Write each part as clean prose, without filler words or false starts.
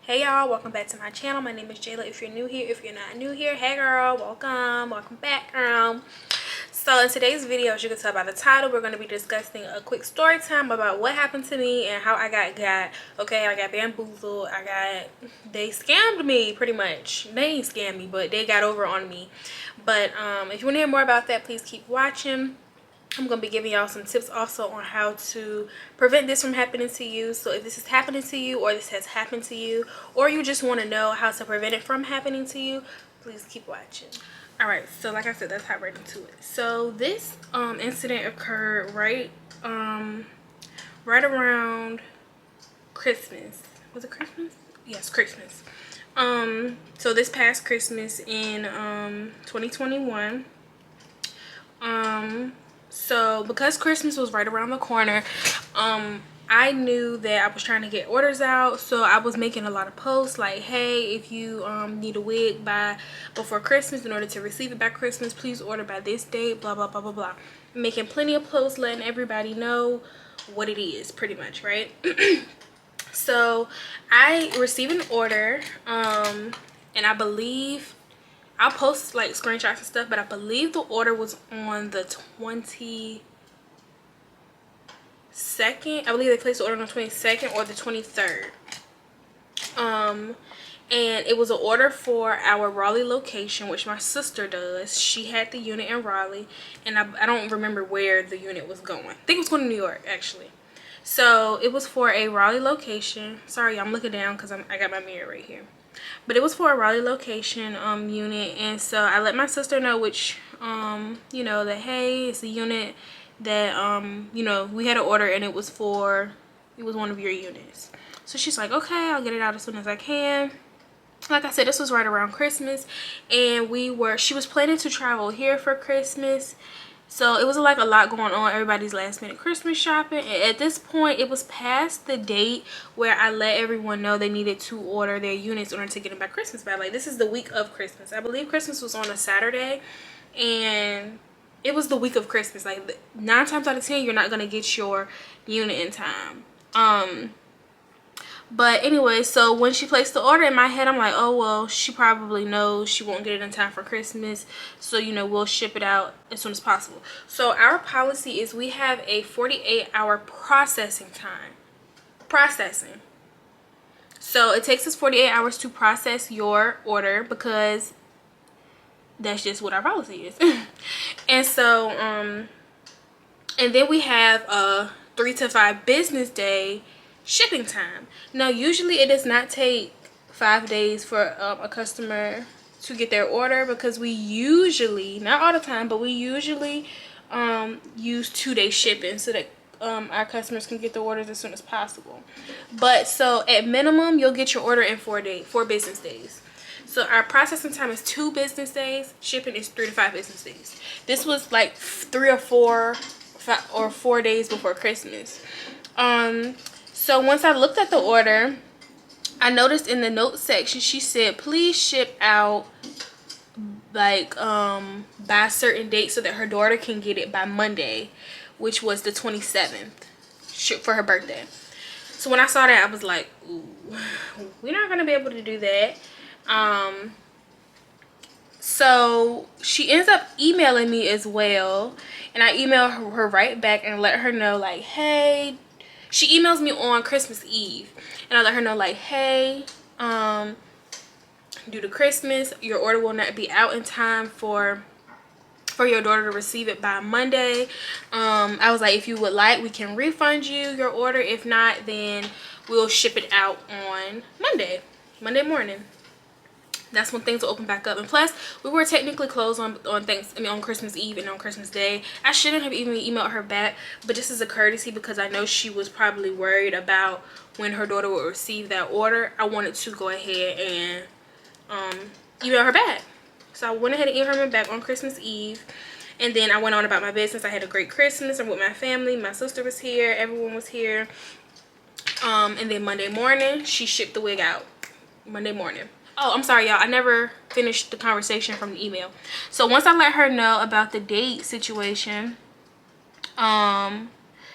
Hey y'all, welcome back to my channel. My name is Jayla. If you're new here, if you're not new here, hey girl, welcome back, girl. So in today's video, as you can tell by the title, we're going to be discussing a quick story time about what happened to me and how I got okay, I got bamboozled. They scammed me pretty much. They ain't scammed me, but they got over on me. But if you want to hear more about that, please keep watching. I'm going to be giving y'all some tips also on how to prevent this from happening to you. So if this is happening to you, or this has happened to you, or you just want to know how to prevent it from happening to you, please keep watching. Alright, so like I said, let's hop right into it. So this incident occurred right around Christmas. Was it Christmas? Yes, Christmas. So this past Christmas in 2021. So because Christmas was right around the corner, I knew that I was trying to get orders out, so I was making a lot of posts like, hey, if you need a wig before Christmas, in order to receive it by Christmas, please order by this date, blah blah blah blah blah. Making plenty of posts, letting everybody know what it is, pretty much, right? So I received an order, and I believe I'll post like screenshots and stuff, but I believe the order was on the 22nd. I believe they placed the order on the 22nd or the 23rd. And it was an order for our Raleigh location, which my sister does. She had the unit in Raleigh, and I don't remember where the unit was going. I think it was going to New York, actually. So it was for a Raleigh location. Sorry, I'm looking down because I got my mirror right here. But it was for a Raleigh location unit, and so I let my sister know, which you know, that hey, it's a unit that you know, we had an order and it was one of your units. So she's like, okay, I'll get it out as soon as I can. Like I said, this was right around Christmas, and she was planning to travel here for Christmas. So it was like a lot going on, everybody's last minute Christmas shopping. And at this point, it was past the date where I let everyone know they needed to order their units in order to get them by Christmas by. Like, this is the week of Christmas. I believe Christmas was on a Saturday, and it was the week of Christmas. Like 9 times out of 10, you're not gonna get your unit in time. But anyway, so when she placed the order, in my head, I'm like, oh, well, she probably knows she won't get it in time for Christmas. So, you know, we'll ship it out as soon as possible. So our policy is we have a 48-hour processing time. So it takes us 48 hours to process your order, because that's just what our policy is. And so, and then we have a 3 to 5 business day shipping time. Now usually it does not take 5 days for a customer to get their order, because we usually, not all the time, but we usually use 2-day shipping so that our customers can get the orders as soon as possible. But so at minimum, you'll get your order in 4 business days. So our processing time is 2 business days. Shipping is 3 to 5 business days. This was like 3 or 4 or 4 days before Christmas. So once I looked at the order, I noticed in the notes section, she said, please ship out like by a certain date so that her daughter can get it by Monday, which was the 27th for her birthday. So when I saw that, I was like, ooh, we're not gonna be able to do that. So she ends up emailing me as well, and I emailed her right back and let her know, like, hey, she emails me on Christmas Eve, and I let her know, like, hey, due to Christmas, your order will not be out in time for your daughter to receive it by Monday. I was like, if you would like, we can refund you your order. If not, then we'll ship it out on Monday morning. That's when things will open back up. And plus, we were technically closed on Christmas Eve and on Christmas Day. I shouldn't have even emailed her back, but just as a courtesy, because I know she was probably worried about when her daughter would receive that order, I wanted to go ahead and email her back. So I went ahead and emailed her back on Christmas Eve, and then I went on about my business. I had a great Christmas. I'm with my family. My sister was here. Everyone was here. And then Monday morning, she shipped the wig out. Monday morning. Oh, I'm sorry, y'all. I never finished the conversation from the email. So once I let her know about the date situation,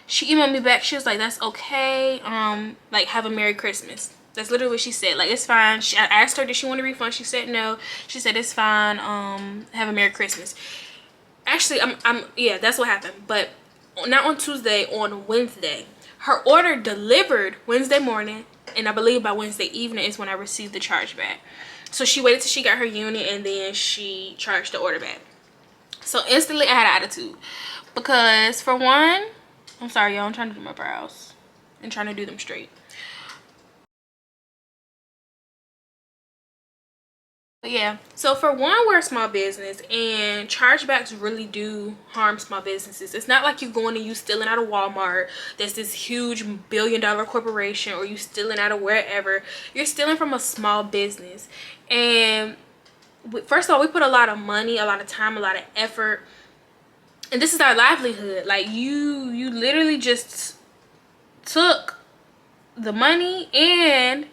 She emailed me back. She was like, that's okay. Like, have a Merry Christmas. That's literally what she said. Like, it's fine. I asked her, did she want a refund? She said no. She said it's fine. Have a Merry Christmas. Actually, yeah, that's what happened. But not on Tuesday, on Wednesday. Her order delivered Wednesday morning, and I believe by Wednesday evening is when I received the chargeback. So she waited till she got her unit, and then she charged the order back. So instantly I had an attitude. Because for one, I'm sorry y'all, I'm trying to do my brows and trying to do them straight. But yeah, so for one, we're a small business, and chargebacks really do harm small businesses. It's not like you're going and you stealing out of Walmart, that's this huge billion-dollar corporation, or you stealing out of wherever. You're stealing from a small business. And first of all, we put a lot of money, a lot of time, a lot of effort, and this is our livelihood. Like, you literally just took the money and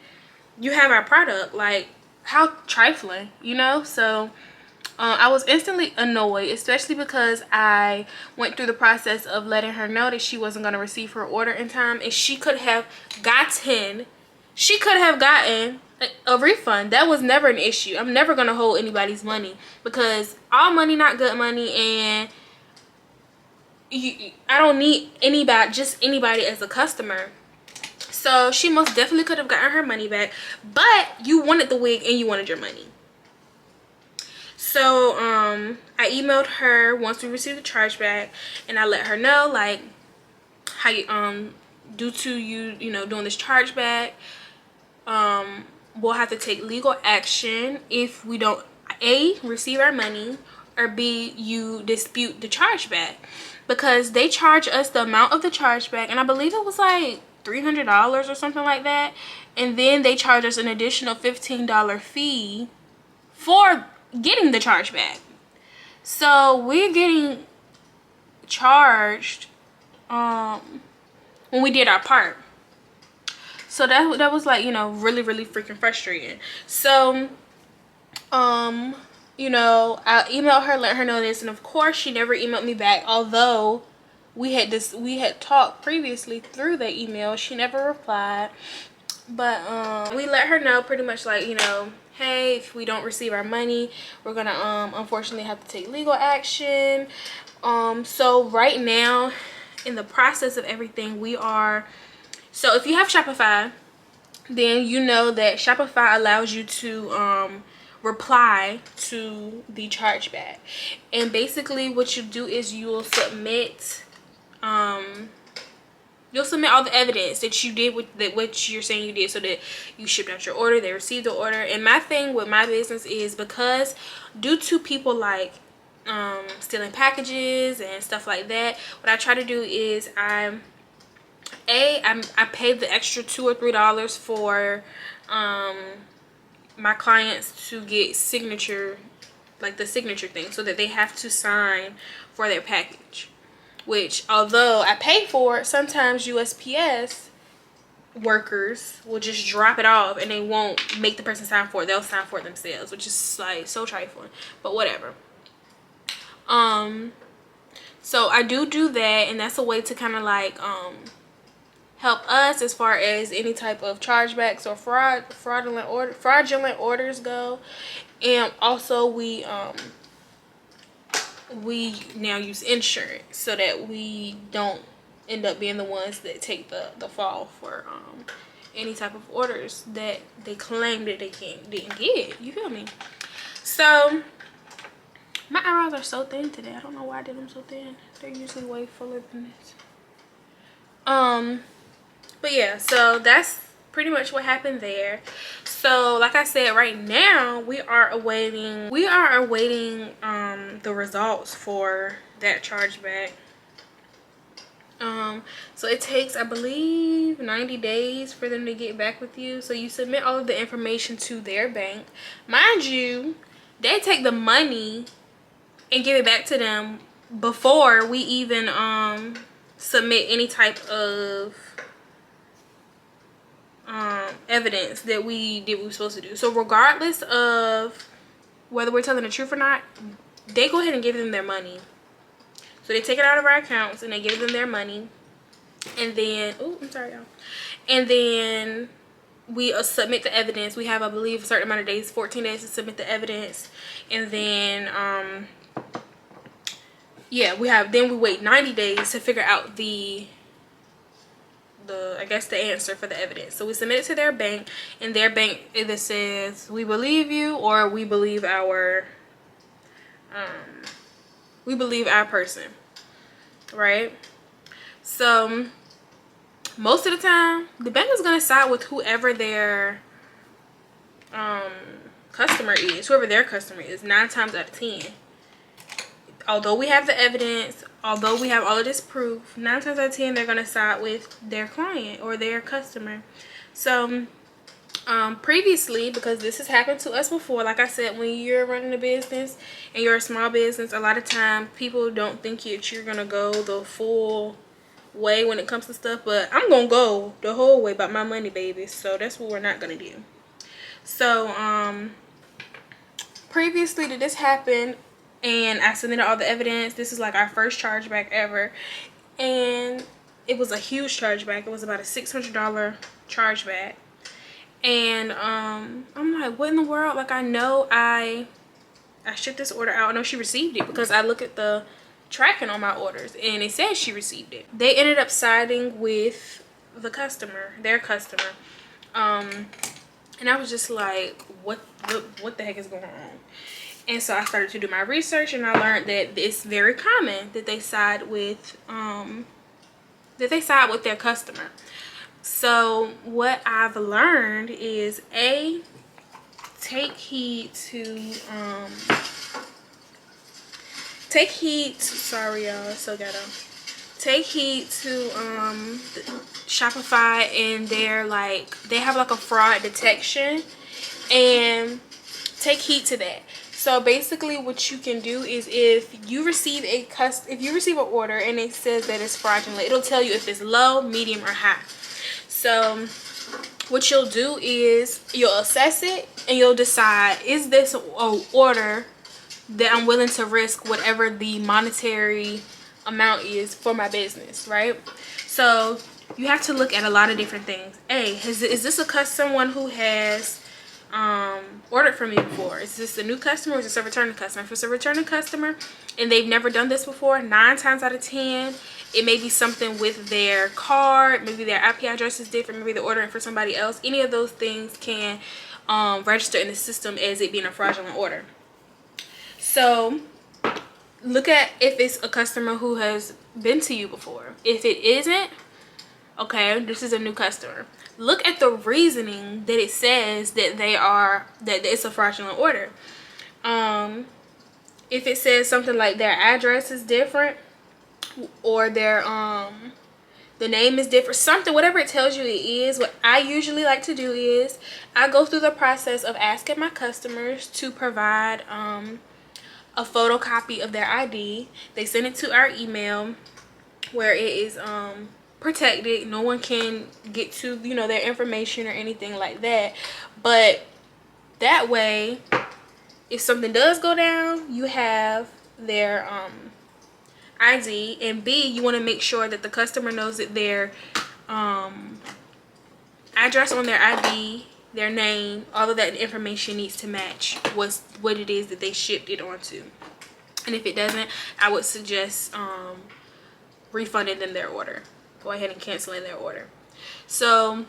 you have our product. Like, how trifling, you know? So I was instantly annoyed, especially because I went through the process of letting her know that she wasn't going to receive her order in time, and she could have gotten a refund. That was never an issue. I'm never going to hold anybody's money, because all money not good money, and I don't need anybody as a customer. So she most definitely could have gotten her money back, but you wanted the wig and you wanted your money. So I emailed her once we received the chargeback, and I let her know, like, how you due to you know, doing this chargeback, we'll have to take legal action if we don't A, receive our money, or B, you dispute the chargeback, because they charge us the amount of the chargeback, and I believe it was like $300 or something like that, and then they charge us an additional $15 fee for getting the chargeback. So we're getting charged when we did our part. So that was, like, you know, really freaking frustrating. So you know, I emailed her, let her know this, and of course she never emailed me back, although we had talked previously through the email. She never replied. But we let her know pretty much, like, you know, hey, if we don't receive our money, we're gonna unfortunately have to take legal action. So right now, in the process of everything, we are, so if you have Shopify, then you know that Shopify allows you to reply to the chargeback, and basically what you do is you'll submit all the evidence that you did what you're saying you did, so that you shipped out your order, they received the order. And my thing with my business is, because due to people like stealing packages and stuff like that, what I try to do is I pay the extra $2 or $3 for my clients to get signature, like the signature thing, so that they have to sign for their package. Which, although I pay for it, sometimes USPS workers will just drop it off and they won't make the person sign for it. They'll sign for it themselves, which is, like, so trifling, but whatever. So I do that, and that's a way to kind of, like, help us as far as any type of chargebacks or fraudulent orders go. And also we now use insurance, so that we don't end up being the ones that take the fall for any type of orders that they claim that they didn't get. You feel me? So my eyebrows are so thin today. I don't know why I did them so thin. They're usually way fuller than this. But yeah, so that's pretty much what happened there. So like I said, right now we are awaiting the results for that chargeback. So it takes, I believe, 90 days for them to get back with you. So you submit all of the information to their bank. Mind you, they take the money and give it back to them before we even submit any type of evidence that we did what we were supposed to do. So regardless of whether we're telling the truth or not, they go ahead and give them their money. So they take it out of our accounts and they give them their money, and then I'm sorry y'all, and then we submit the evidence. We have, I believe, a certain amount of days, 14 days to submit the evidence, and then yeah, we wait 90 days to figure out the I guess the answer for the evidence. So we submit it to their bank, and their bank either says we believe you or we believe our person, right? So most of the time the bank is going to side with whoever their customer is, 9 times out of 10. Although we have the evidence, although we have all of this proof, 9 times out of 10 they're going to side with their client or their customer. So previously, because this has happened to us before, like I said, when you're running a business and you're a small business, a lot of times people don't think that you're going to go the full way when it comes to stuff, but I'm going to go the whole way about my money, baby. So that's what we're not going to do. So previously to this happened, and I submitted all the evidence. This is like our first chargeback ever, and it was a huge chargeback. It was about a $600 chargeback, and I'm like, what in the world? Like, I know I shipped this order out. I know she received it because I look at the tracking on my orders and it says she received it. They ended up siding with the customer, their customer, and I was just like, what the heck is going on? And so I started to do my research, and I learned that it's very common that they side with their customer. So what I've learned is take heed to sorry y'all, so ghetto. Take heed to Shopify, and they have like a fraud detection, and take heed to that. So basically what you can do is, if you receive an order and it says that it's fraudulent, it'll tell you if it's low, medium, or high. So what you'll do is you'll assess it and you'll decide, is this an order that I'm willing to risk whatever the monetary amount is for my business, right? So you have to look at a lot of different things. Is this someone who has ordered from me before? Is this a new customer, or is this a returning customer? If it's a returning customer and they've never done this before, 9 times out of 10 it may be something with their card, maybe their IP address is different, maybe they're ordering for somebody else. Any of those things can register in the system as it being a fraudulent order. So look at if it's a customer who has been to you before. If it isn't, okay, this is a new customer. Look at the reasoning that it says that it's a fraudulent order. If it says something like their address is different, or their the name is different, something, whatever it tells you it is, what I usually like to do is I go through the process of asking my customers to provide a photocopy of their ID. They send it to our email where it is protected. No one can get to their information or anything like that. But that way, if something does go down, you have their ID, and B, you want to make sure that the customer knows that their address on their ID, their name, all of that information needs to match what it is that they shipped it onto. And if it doesn't, I would suggest refunding them their order. Go ahead and canceling their order. So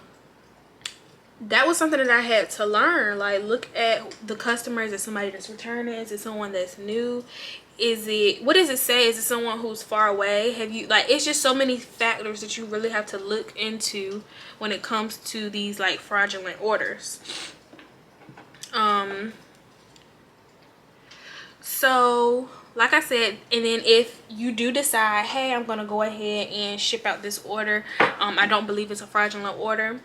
that was something that I had to learn. Like, look at the customers. Is it somebody that's returning? Is it someone that's new? What does it say? Is it someone who's far away? It's just so many factors that you really have to look into when it comes to these like fraudulent orders. So like I said, and then if you do decide, hey, I'm gonna go ahead and ship out this order, I don't believe it's a fraudulent order,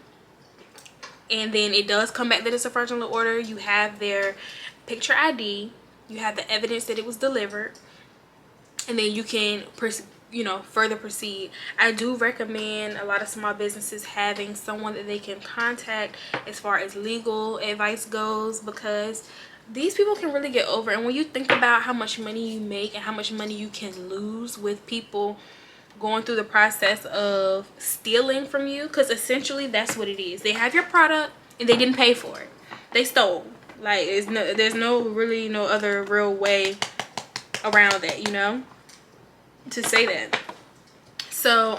and then it does come back that it's a fraudulent order, you have their picture ID, you have the evidence that it was delivered, and then you can further proceed. I do recommend a lot of small businesses having someone that they can contact as far as legal advice goes, because these people can really get over. And when you think about how much money you make and how much money you can lose with people going through the process of stealing from you, because essentially that's what it is. They have your product and they didn't pay for it. They stole. Like, there's no really no other real way around that, you know, to say that. So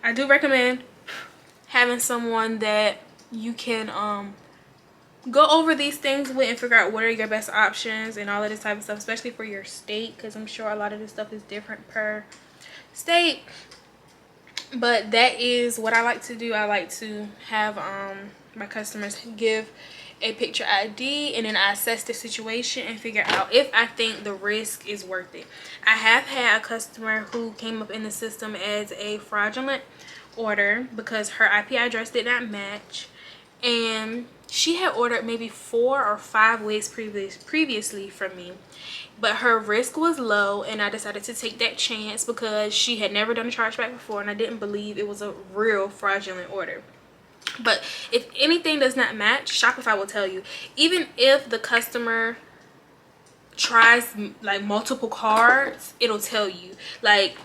I do recommend having someone that you can go over these things with and figure out what are your best options and all of this type of stuff, especially for your state, because I'm sure a lot of this stuff is different per state. But that is what I like to do. I like to have my customers give a picture ID, and then I assess the situation and figure out if I think the risk is worth it. I have had a customer who came up in the system as a fraudulent order because her IP address did not match, and she had ordered maybe 4 or 5 wigs previously from me, but her risk was low, and I decided to take that chance because she had never done a chargeback before, and I didn't believe it was a real fraudulent order. But if anything does not match, Shopify will tell you. Even if the customer tries like multiple cards, it'll tell you. Like,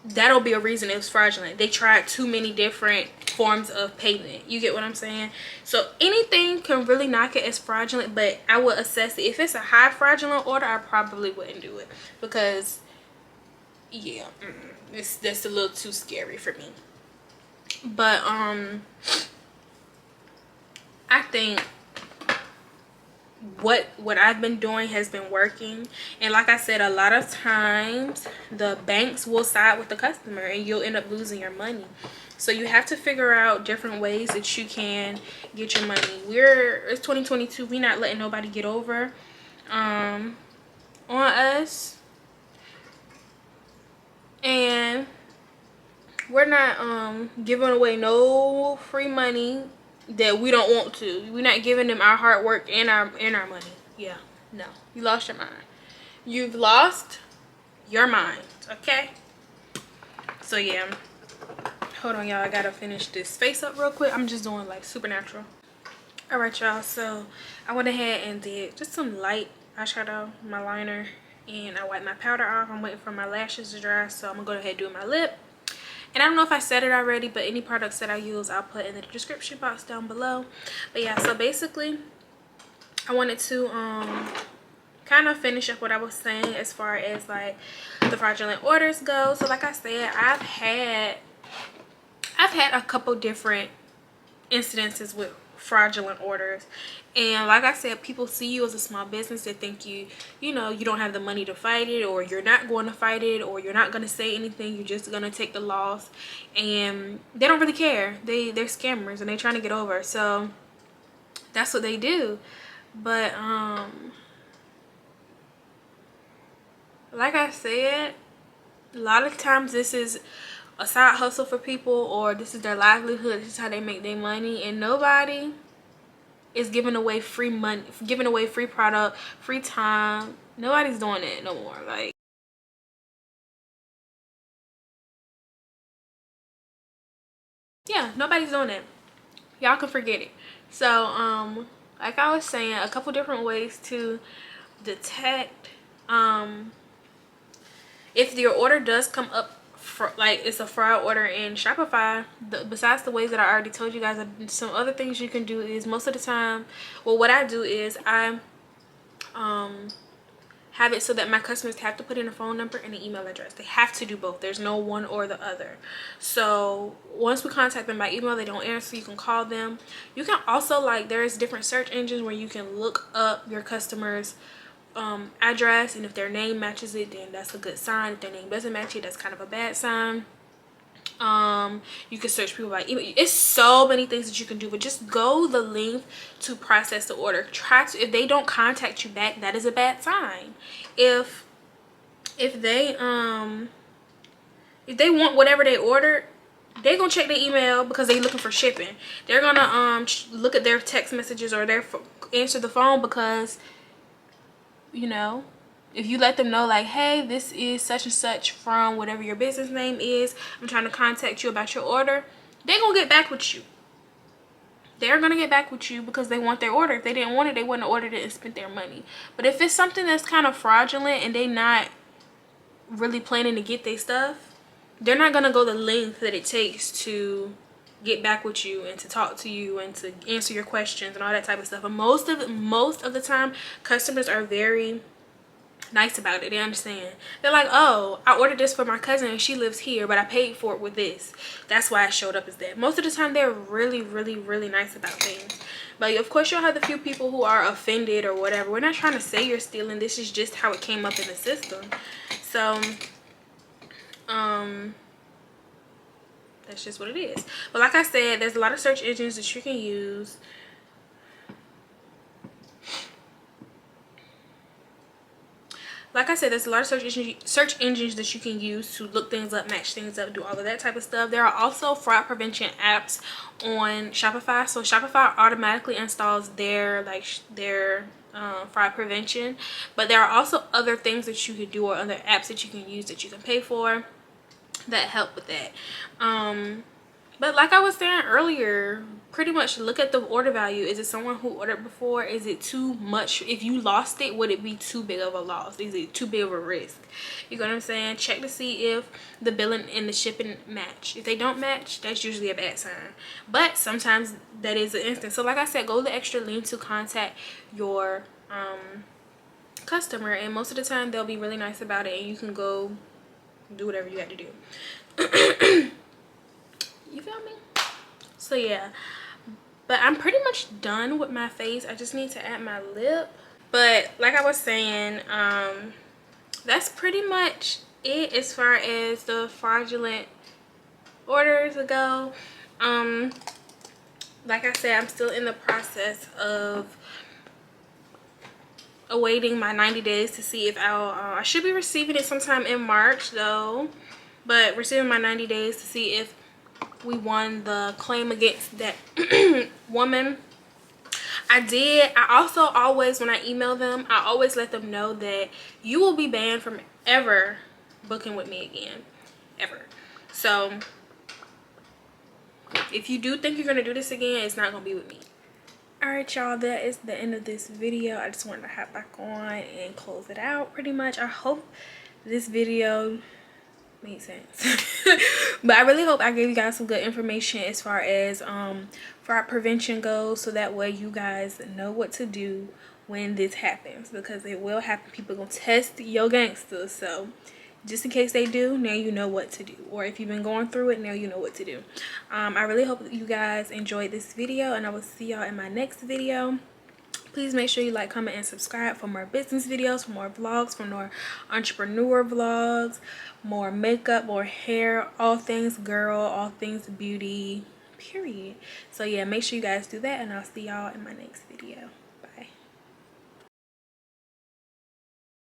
that'll be a reason it was fraudulent. They tried too many different forms of payment. You get what I'm saying? So anything can really knock it as fraudulent, but I would assess it. If it's a high fraudulent order, I probably wouldn't do it because, yeah, that's a little too scary for me. But I think what I've been doing has been working. And like I said, a lot of times the banks will side with the customer and you'll end up losing your money. So you have to figure out different ways that you can get your money. It's 2022. We're not letting nobody get over on us, and we're not giving away no free money that we don't want to. We're not giving them our hard work and our money. Yeah, no, you lost your mind. You've lost your mind. Okay, so yeah, hold on, y'all. I gotta finish this face up real quick. I'm just doing like supernatural. All right, y'all, so I went ahead and did just some light eyeshadow, my liner, and I wiped my powder off. I'm waiting for my lashes to dry, so I'm gonna go ahead and do my lip. And I don't know if I said it already, but any products that I use I'll put in the description box down below. But yeah, so basically I wanted to kind of finish up what I was saying as far as like the fraudulent orders go. So like I said, I've had a couple different incidences with fraudulent orders, and like I said, people see you as a small business. They think you know, you don't have the money to fight it, or you're not going to fight it, or you're not going to say anything. You're just going to take the loss, and they don't really care. They're scammers and they're trying to get over, so that's what they do. But like I said, a lot of times this is a side hustle for people, or this is their livelihood. This is how they make their money, and nobody is giving away free money, giving away free product, free time. Nobody's doing that no more. Like, yeah, nobody's doing it. Y'all can forget it. So like I was saying, a couple different ways to detect if your order does come up for, like, it's a fraud order in Shopify. Besides the ways that I already told you guys, some other things you can do is, most of the time, well, what I do is I have it so that my customers have to put in a phone number and an email address. They have to do both. There's no one or the other. So once we contact them by email, they don't answer, you can call them. You can also, like, there's different search engines where you can look up your customers address, and if their name matches it, then that's a good sign. If their name doesn't match it, that's kind of a bad sign. You can search people by email. It's so many things that you can do, but just go the length to process the order. If they don't contact you back, that is a bad sign. If they want whatever they ordered, they're gonna check their email because they're looking for shipping. They're gonna look at their text messages or answer the phone because, you know, if you let them know, like, hey, this is such and such from whatever your business name is, I'm trying to contact you about your order, they're gonna get back with you. they're gonna get back with you because they want their order. If they didn't want it, they wouldn't have ordered it and spent their money. But if it's something that's kind of fraudulent and they not really planning to get their stuff, they're not gonna go the length that it takes to get back with you and to talk to you and to answer your questions and all that type of stuff. And most of the time, customers are very nice about it. They understand. They're like, oh, I ordered this for my cousin and she lives here, but I paid for it with this. That's why it showed up as that. Most of the time, they're really, really, really nice about things. But of course, you'll have the few people who are offended or whatever. We're not trying to say you're stealing. This is just how it came up in the system. So, that's just what it is. But like I said, there's a lot of search engines that you can use. Like I said, there's a lot of search engines that you can use to look things up, match things up, do all of that type of stuff. There are also fraud prevention apps on Shopify. So Shopify automatically installs their fraud prevention. But there are also other things that you can do or other apps that you can use that you can pay for that help with that. But like I was saying earlier, pretty much look at the order value. Is it someone who ordered before? Is it too much? If you lost it, would it be too big of a loss? Is it too big of a risk? You know what I'm saying? Check to see if the billing and the shipping match. If they don't match, that's usually a bad sign. But sometimes that is an instance. So like I said, go the extra length to contact your customer, and most of the time they'll be really nice about it, and you can go do whatever you got to do. You feel me? So yeah, but I'm pretty much done with my face. I just need to add my lip. But like I was saying, that's pretty much it as far as the fraudulent orders go. Like I said, I'm still in the process of awaiting my 90 days to see if I should be receiving it sometime in March though, but receiving my 90 days to see if we won the claim against that woman. I also always, when I email them, I always let them know that you will be banned from ever booking with me again, ever. So if you do think you're gonna do this again, it's not gonna be with me. All right, y'all, that is the end of this video. I just wanted to hop back on and close it out pretty much. I hope this video made sense. But I really hope I gave you guys some good information as far as fraud prevention goes, so that way you guys know what to do when this happens, because it will happen. People gonna test your gangsters. So just in case they do, now you know what to do. Or if you've been going through it, now you know what to do. I really hope that you guys enjoyed this video, and I will see y'all in my next video. Please make sure you like, comment, and subscribe for more business videos, for more vlogs, for more entrepreneur vlogs, more makeup, more hair, all things girl, all things beauty, period. So yeah, make sure you guys do that, and I'll see y'all in my next video.